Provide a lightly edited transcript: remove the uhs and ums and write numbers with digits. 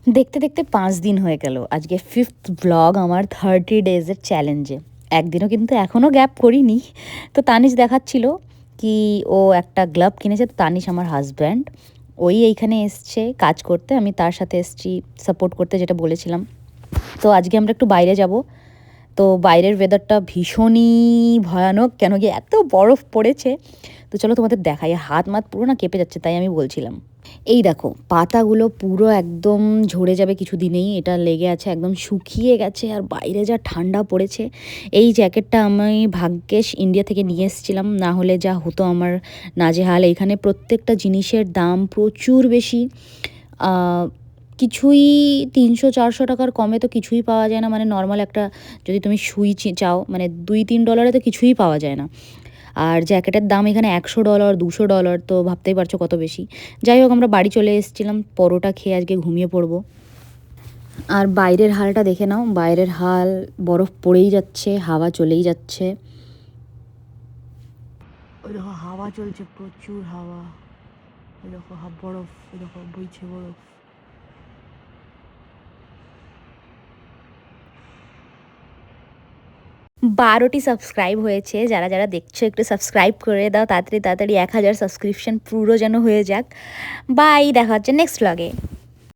দেখতে দেখতে 5 দিন হয়ে গেল। আজকে 5th ব্লগ আমার 30 ডেজের চ্যালেঞ্জে। একদিনও কিন্তু এখনও গ্যাপ করিনি। তো তানিশ দেখাচ্ছিল কি ও একটা গ্লাভ কিনেছে। তো তানিশ আমার হাজব্যান্ড, ওই এইখানে এসছে কাজ করতে, আমি তার সাথে এসছি সাপোর্ট করতে, যেটা বলেছিলাম। তো আজকে আমরা একটু বাইরে যাব। তো বাইরের ওয়েদারটা ভীষণই ভয়ানক, কেন কি এত বরফ পড়েছে। তো চলো তোমাদের দেখাই, হাত মাত পুরো না কেঁপে যাচ্ছে, তাই আমি বলছিলাম। এই দেখো পাতাগুলো পুরো একদম ঝরে যাবে কিছু দিনেই, এটা লেগে আছে, একদম শুকিয়ে গেছে। আর বাইরে যা ঠান্ডা পড়েছে। এই জ্যাকেটটা আমি ভাগ্যেশ ইন্ডিয়া থেকে নিয়ে এসেছিলাম, না হলে যা হতো আমার নাজেহাল। এখানে প্রত্যেকটা জিনিসের দাম প্রচুর বেশি। কিছুই 300-400 টাকার কমে তো কিছুই পাওয়া যায় না। মানে নর্মাল একটা যদি তুমি সুই চাও, মানে $2-3 তো কিছুই পাওয়া যায় না। আর জ্যাকেটের দাম এখানে $100, $200, তো ভাবতেই পারছো কত বেশি। যাই হোক, আমরা বাড়ি চলে এসেছিলাম, পরোটা খেয়ে আজকে ঘুমিয়ে পড়বো। আর বাইরের হালটা দেখে নাও, বাইরের হাল, বরফ পড়েই যাচ্ছে, হাওয়া চলেই যাচ্ছে। ওই দেখো হাওয়া চলছে, প্রচুর হাওয়া। ওই দেখো বরফ, ওই দেখো বইছে বরফ। 12টি সাবস্ক্রাইব হয়েছে। যারা যারা দেখছো একটু সাবস্ক্রাইব করে দাও তাড়াতাড়ি তাড়াতাড়ি, 1000 সাবস্ক্রিপশন পুরো যেন হয়ে যাক। বাই, দেখা হচ্ছে নেক্সট ব্লগে।